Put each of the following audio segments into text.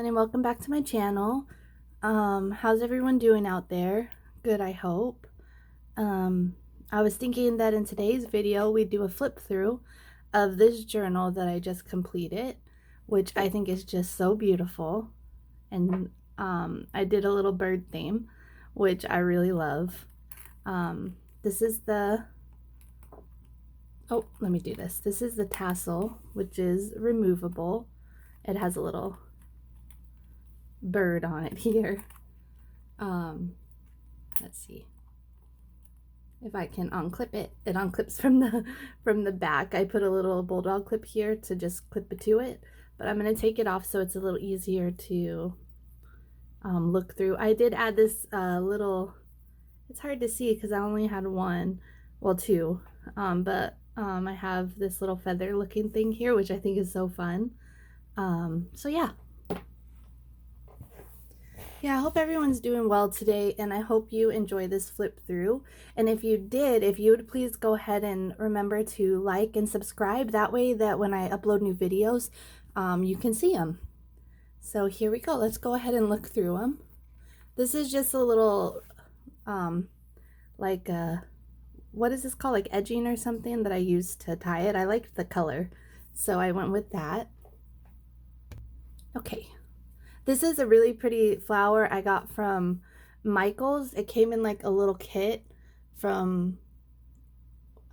everyone, and welcome back to my channel. How's everyone doing out there? Good, I hope. I was thinking that in today's video we'd do a flip through of this journal that I just completed, which I think is just so beautiful. And I did a little bird theme, which I really love. This is the let me do this. This is the tassel, which is removable. It has a little bird on it here. Let's see if I can unclip it. It unclips from the back. I put a little bulldog clip here to just clip it to it, but I'm going to take it off so it's a little easier to look through. I did add this little, it's hard to see because I only had two, but I have this little feather looking thing here, which I think is so fun. So yeah, I hope everyone's doing well today, and I hope you enjoy this flip through. And if you did, if you would please go ahead and remember to like and subscribe. That way that when I upload new videos, you can see them. So here we go. Let's go ahead and look through them. This is just a little, what is this called? Like edging or something that I used to tie it. I liked the color, so I went with that. Okay. This is a really pretty flower I got from Michael's. It came in like a little kit from,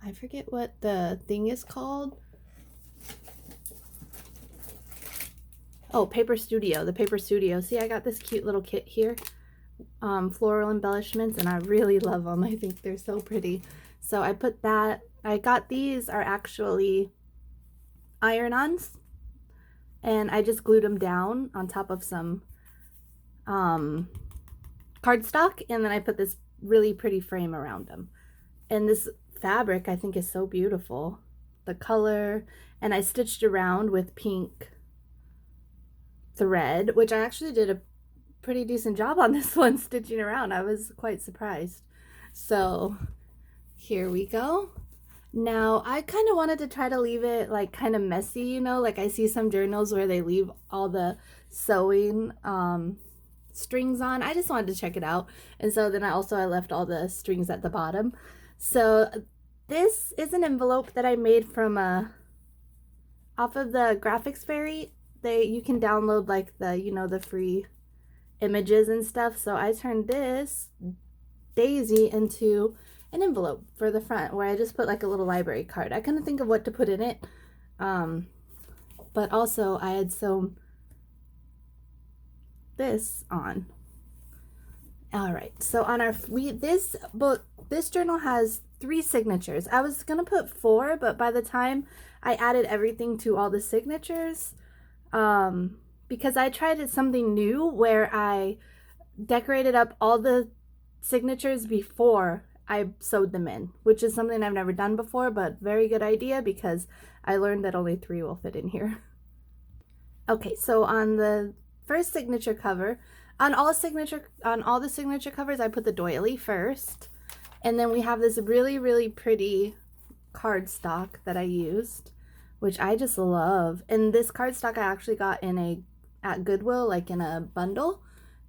I forget what the thing is called. Oh, Paper Studio, the Paper Studio. See, I got this cute little kit here, floral embellishments, and I really love them. I think they're so pretty. So I put that, I got these are actually iron-ons. And I just glued them down on top of some cardstock, and then I put this really pretty frame around them. And this fabric I think is so beautiful, the color, and I stitched around with pink thread, which I actually did a pretty decent job on this one, stitching around. I was quite surprised. So here we go. Now, I kind of wanted to try to leave it like kind of messy, you know, like I see some journals where they leave all the sewing strings on. I just wanted to check it out. And so then I left all the strings at the bottom. So this is an envelope that I made from off of the Graphics Fairy. You can download like the free images and stuff. So I turned this daisy into an envelope for the front, where I just put like a little library card. I couldn't think of what to put in it, but also I had sewn this on. All right, so on this journal has 3 signatures. I was gonna put 4, but by the time I added everything to all the signatures, because I tried something new where I decorated up all the signatures before I sewed them in, which is something I've never done before, but very good idea because I learned that only 3 will fit in here. Okay, so on the first signature cover, on all the signature covers, I put the doily first, and then we have this really, really pretty cardstock that I used, which I just love. And this cardstock I actually got at Goodwill, like in a bundle,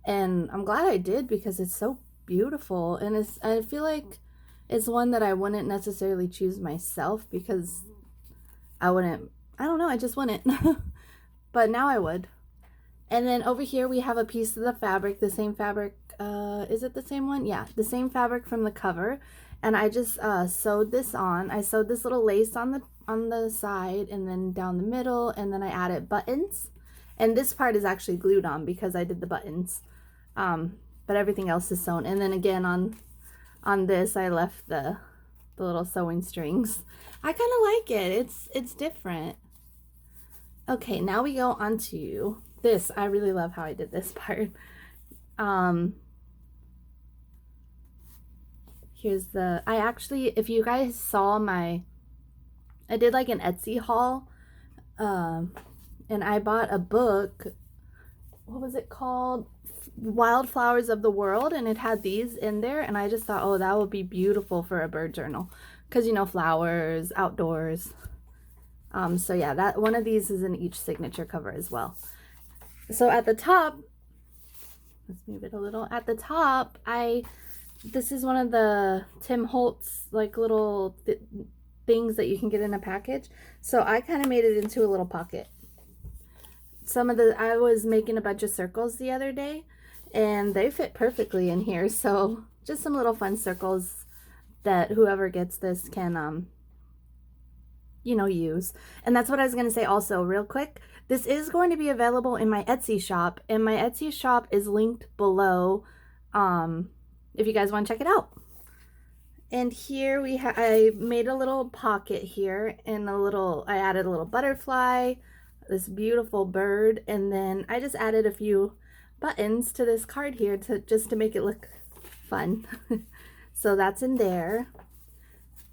and I'm glad I did because it's so beautiful, and I feel like it's one that I wouldn't necessarily choose myself because I don't know, I just wouldn't. But now I would. And then over here we have a piece of the fabric, the same fabric, is it the same one? Yeah, the same fabric from the cover, and I just sewed this on. I sewed this little lace on the side and then down the middle, and then I added buttons, and this part is actually glued on because I did the buttons. But everything else is sewn. And then again on this I left the little sewing strings. I kind of like it. It's different. Okay, now we go on to this. I really love how I did this part. Here's if you guys saw I did like an Etsy haul, and I bought a book. What was it called? Wildflowers of the World, and it had these in there, and I just thought, oh, that would be beautiful for a bird journal because, you know, flowers, outdoors. So yeah, that one of these is in each signature cover as well. So at the top, let's move it a little. At the top, this is one of the Tim Holtz like little things that you can get in a package. So I kind of made it into a little pocket. I was making a bunch of circles the other day and they fit perfectly in here. So just some little fun circles that whoever gets this can, you know, use. And that's what I was going to say also real quick. This is going to be available in my Etsy shop, and my Etsy shop is linked below if you guys want to check it out. And here I made a little pocket here and I added a little butterfly, this beautiful bird, and then I just added a few buttons to this card here just to make it look fun. So that's in there.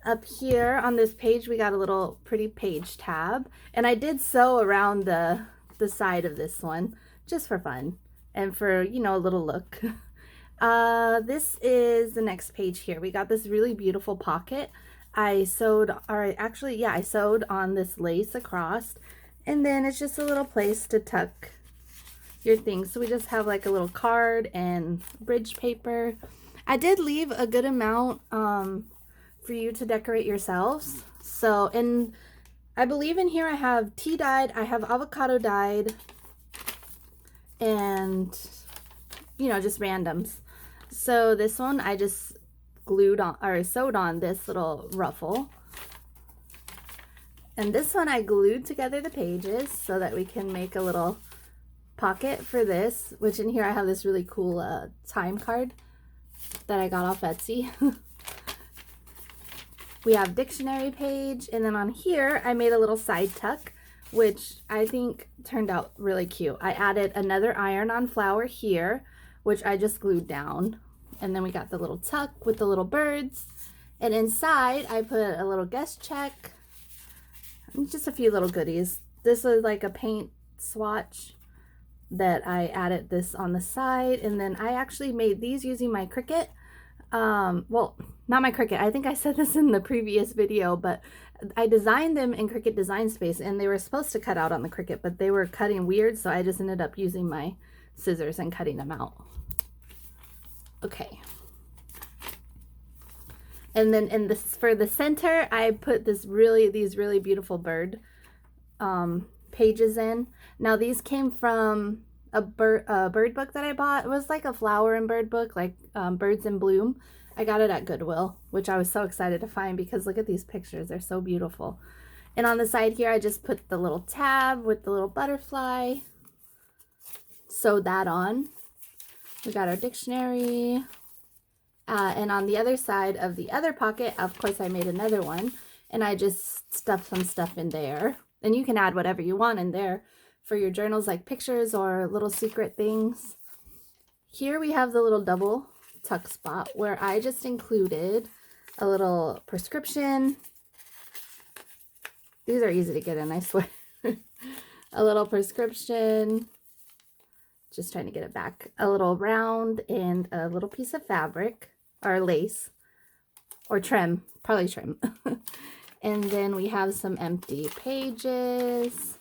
Up here on this page, we got a little pretty page tab, and I did sew around the side of this one just for fun and for, you know, a little look. This is the next page here. We got this really beautiful pocket. I sewed on this lace across, and then it's just a little place to tuck your things. So we just have like a little card and bridge paper. I did leave a good amount for you to decorate yourselves. So, and I believe in here I have tea dyed, I have avocado dyed, and, you know, just randoms. So this one I just glued on or sewed on this little ruffle. And this one I glued together the pages so that we can make a little pocket for this, which in here I have this really cool time card that I got off Etsy. We have dictionary page, and then on here I made a little side tuck, which I think turned out really cute. I added another iron-on flower here, which I just glued down. And then we got the little tuck with the little birds. And inside I put a little guest check and just a few little goodies. This was like a paint swatch that I added this on the side, and then I actually made these using my Cricut. Well, not my Cricut. I think I said this in the previous video, but I designed them in Cricut Design Space, and they were supposed to cut out on the Cricut, but they were cutting weird, so I just ended up using my scissors and cutting them out. Okay. And then for the center, I put these really beautiful bird pages in. Now these came from a bird book that I bought. It was like a flower and bird book, like Birds in Bloom. I got it at Goodwill, which I was so excited to find because look at these pictures. They're so beautiful. And on the side here, I just put the little tab with the little butterfly. Sewed that on. We got our dictionary. And on the other side of the other pocket, of course, I made another one. And I just stuffed some stuff in there. And you can add whatever you want in there for your journals, like pictures or little secret things. Here we have the little double tuck spot where I just included a little prescription. These are easy to get in, I swear. A little prescription. Just trying to get it back. A little round and a little piece of fabric or lace or trim, probably trim. And then we have some empty pages.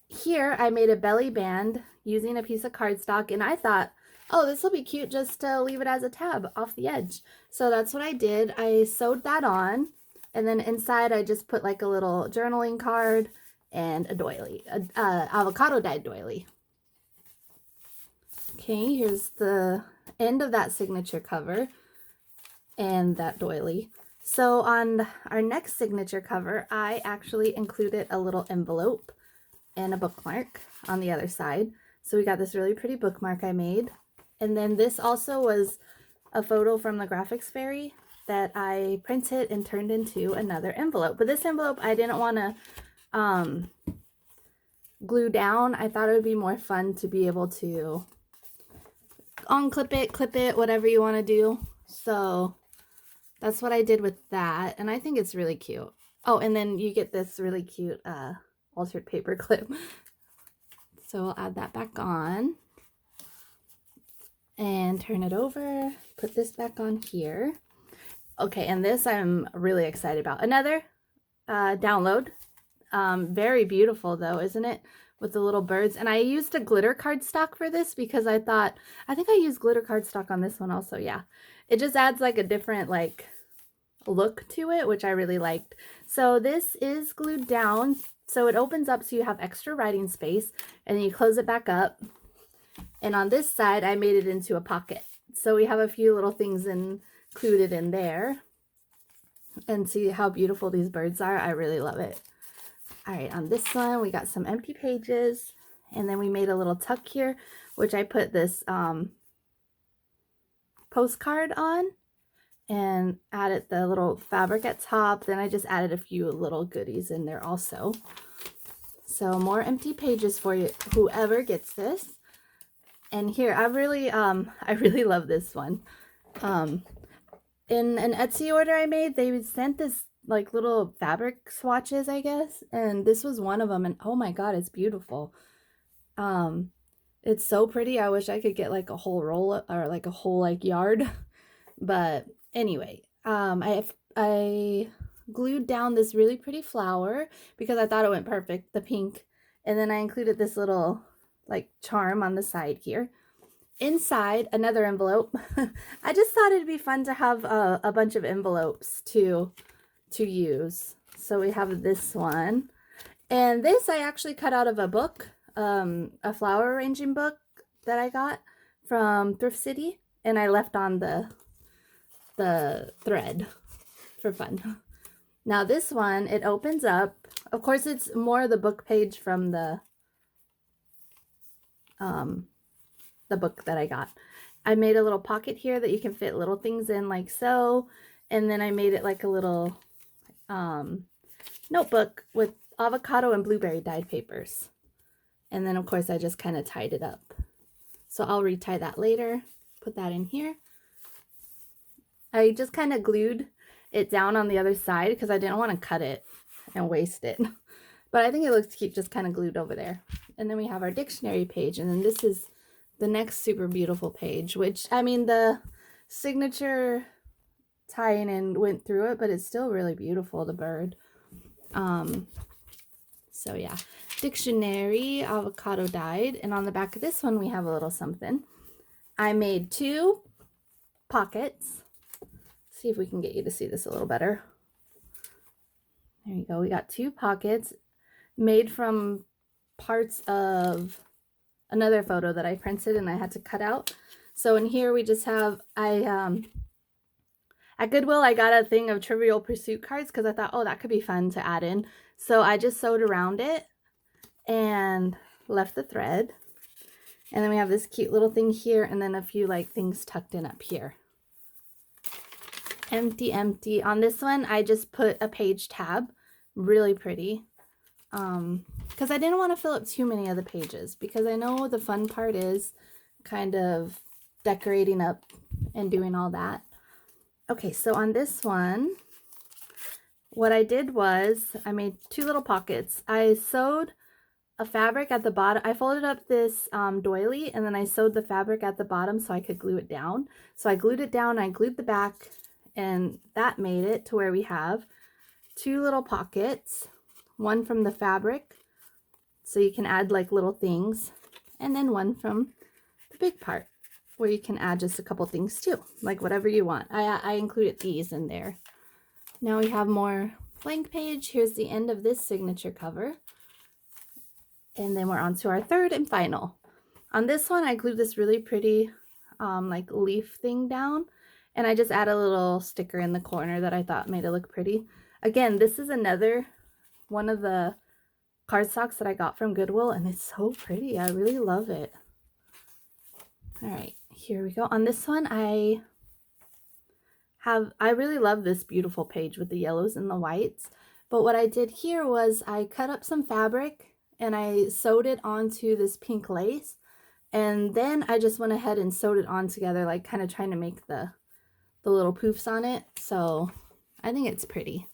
Here I made a belly band using a piece of cardstock, and I thought, oh, this will be cute just to leave it as a tab off the edge. So that's what I did. I sewed that on, and then inside I just put like a little journaling card and a doily, avocado dyed doily. Okay, here's the end of that signature cover and that doily. So on our next signature cover, I actually included a little envelope and a bookmark on the other side. So we got this really pretty bookmark I made. And then this also was a photo from the graphics fairy that I printed and turned into another envelope. But this envelope I didn't want to glue down. I thought it would be more fun to be able to unclip it, clip it, whatever you want to do. So that's what I did with that. And I think it's really cute. Oh, and then you get this really cute altered paper clip. So I'll add that back on and turn it over. Put this back on here. Okay, and this I'm really excited about. Another download. Very beautiful though, isn't it? with the little birds. And I used a glitter cardstock for this because I think I used glitter cardstock on this one also. Yeah, it just adds like a different like look to it, which I really liked. So this is glued down, so it opens up so you have extra writing space, and then you close it back up. And on this side, I made it into a pocket. So we have a few little things included in there. And see how beautiful these birds are. I really love it. All right, on this one, we got some empty pages. And then we made a little tuck here, which I put this postcard on and added the little fabric at top. Then I just added a few little goodies in there also. So more empty pages for you, whoever gets this. And here, I really love this one. In an Etsy order I made, they sent this like little fabric swatches, I guess, and this was one of them, and oh my god, it's beautiful. It's so pretty. I wish I could get like a whole roll or like a whole like yard. But anyway, I glued down this really pretty flower because I thought it went perfect, the pink. And then I included this little like charm on the side here. Inside, another envelope. I just thought it'd be fun to have a bunch of envelopes to use. So we have this one. And this I actually cut out of a book, a flower arranging book that I got from Thrift City. And I left on the thread for fun. Now this one, it opens up. Of course, it's more the book page from the book that I got. I made a little pocket here that you can fit little things in like so. And then I made it like a little notebook with avocado and blueberry dyed papers. And then of course I just kind of tied it up. So I'll retie that later. Put that in here. I just kind of glued it down on the other side because I didn't want to cut it and waste it. But I think it looks cute just kind of glued over there. And then we have our dictionary page. And then this is the next super beautiful page, which, I mean, the signature tying in went through it, but it's still really beautiful, the bird. So yeah, dictionary, avocado dyed. And on the back of this one, we have a little something. I made 2 pockets. See if we can get you to see this a little better. There you go. We got 2 pockets made from parts of another photo that I printed and I had to cut out. So in here we just have, at Goodwill I got a thing of Trivial Pursuit cards because I thought, oh, that could be fun to add in. So I just sewed around it and left the thread. And then we have this cute little thing here and then a few like things tucked in up here. Empty, empty. On this one, I just put a page tab. Really pretty. Because I didn't want to fill up too many of the pages because I know the fun part is kind of decorating up and doing all that. Okay, so on this one, what I did was I made 2 little pockets. I sewed a fabric at the bottom. I folded up this doily and then I sewed the fabric at the bottom so I could glue it down. So I glued it down, I glued the back, and that made it to where we have 2 little pockets, one from the fabric, so you can add like little things, and then one from the big part where you can add just a couple things too, like whatever you want. I included these in there. Now we have more blank page. Here's the end of this signature cover. And then we're on to our third and final. On this one, I glued this really pretty like leaf thing down. And I just add a little sticker in the corner that I thought made it look pretty. Again, this is another one of the cardstocks that I got from Goodwill. And it's so pretty. I really love it. All right, here we go. On this one, I really love this beautiful page with the yellows and the whites. But what I did here was I cut up some fabric and I sewed it onto this pink lace. And then I just went ahead and sewed it on together, like kind of trying to make the little poofs on it. So I think it's pretty.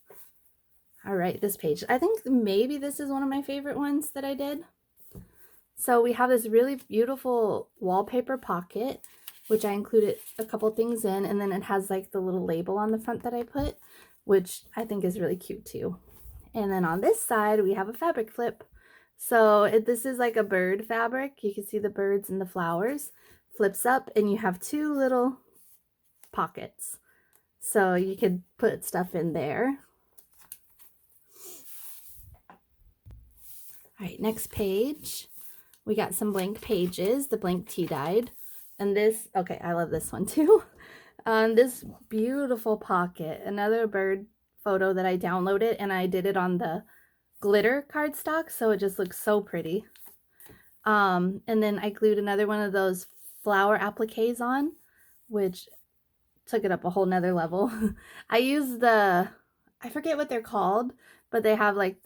All right, this page. I think maybe this is one of my favorite ones that I did. So we have this really beautiful wallpaper pocket, which I included a couple things in, and then it has like the little label on the front that I put, which I think is really cute too. And then on this side, we have a fabric flip So this is like a bird fabric. You can see the birds and the flowers. Flips up and you have two little pockets. So you could put stuff in there. All right, next page. We got some blank pages, the blank tea dyed. And this, okay, I love this one too. This beautiful pocket, another bird photo that I downloaded, and I did it on the glitter cardstock, so it just looks so pretty. And then I glued another one of those flower appliques on, which took it up a whole nother level. I used I forget what they're called, but they have like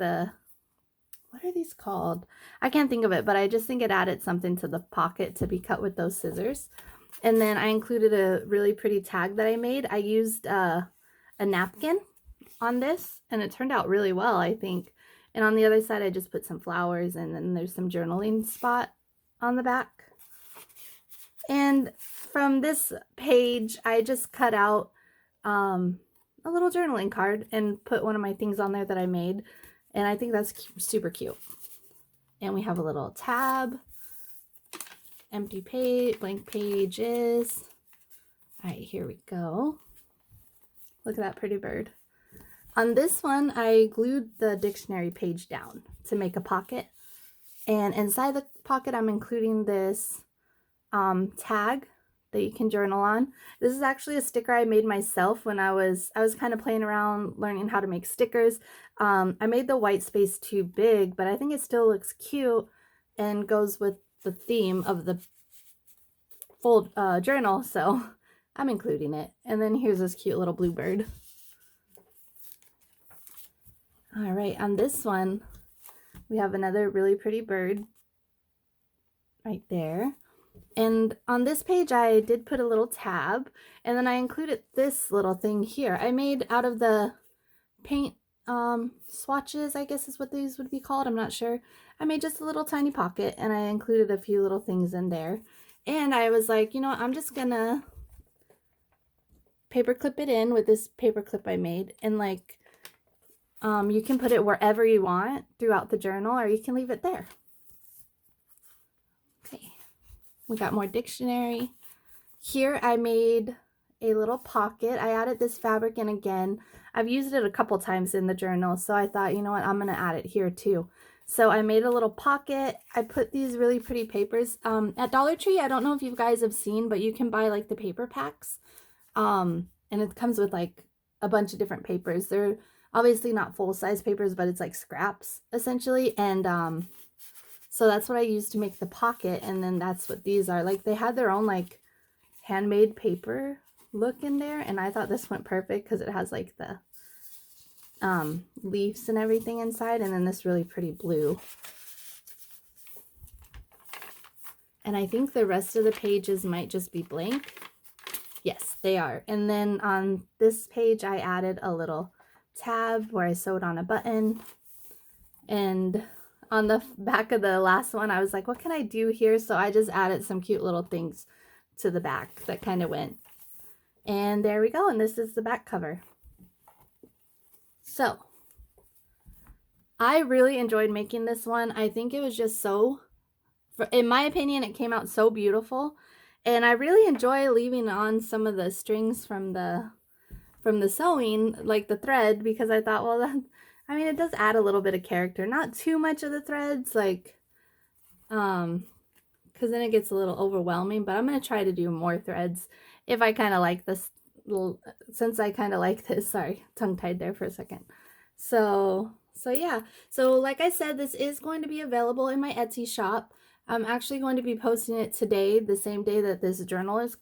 what are these called? I can't think of it, but I just think it added something to the pocket to be cut with those scissors. And then I included a really pretty tag that I made. I used a napkin on this, and it turned out really well, I think. And on the other side, I just put some flowers, and then there's some journaling spot on the back. And from this page, I just cut out a little journaling card and put one of my things on there that I made. And I think that's super cute. And we have a little tab, empty page, blank pages. All right, here we go. Look at that pretty bird. On this one, I glued the dictionary page down to make a pocket. And inside the pocket, I'm including this tag that you can journal on. This is actually a sticker I made myself when I was kind of playing around learning how to make stickers. I made the white space too big, but I think it still looks cute and goes with the theme of the full journal, so I'm including it. And then here's this cute little blue bird. All right, on this one, we have another really pretty bird right there. And on this page, I did put a little tab, and then I included this little thing here. I made out of the paint swatches, I guess is what these would be called. I'm not sure. I made just a little tiny pocket, and I included a few little things in there. And I was like, you know what, I'm just gonna paper clip it in with this paper clip I made. And like, you can put it wherever you want throughout the journal, or you can leave it there. Okay. We got more dictionary. Here I made a little pocket. I added this fabric in again. I've used it a couple times in the journal, so I thought, you know what, I'm going to add it here too. So I made a little pocket. I put these really pretty papers. At Dollar Tree, I don't know if you guys have seen, but you can buy like the paper packs. And it comes with like a bunch of different papers. They're obviously not full-size papers, but it's like scraps essentially. And so that's what I used to make the pocket, and then that's what these are. Like, they had their own, like, handmade paper look in there, and I thought this went perfect because it has, like, the leaves and everything inside, and then this really pretty blue. And I think the rest of the pages might just be blank. Yes, they are. And then on this page, I added a little tab where I sewed on a button, and on the back of the last one, I was like, what can I do here? So I just added some cute little things to the back that kind of went. And there we go. And this is the back cover. So I really enjoyed making this one. I think it was just so, in my opinion, it came out so beautiful. And I really enjoy leaving on some of the strings from the sewing, like the thread, because I thought, well, I mean, it does add a little bit of character. Not too much of the threads, like, because then it gets a little overwhelming. But I'm going to try to do more threads if I kind of like this little, since I kind of like this. Sorry, tongue-tied there for a second. So yeah. So like I said, this is going to be available in my Etsy shop. I'm actually going to be posting it today, the same day that this journal is,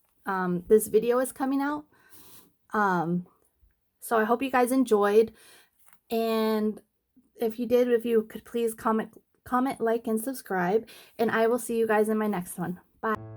this video is coming out. So I hope you guys enjoyed. And if you did, if you could please comment, like, and subscribe. And I will see you guys in my next one. Bye.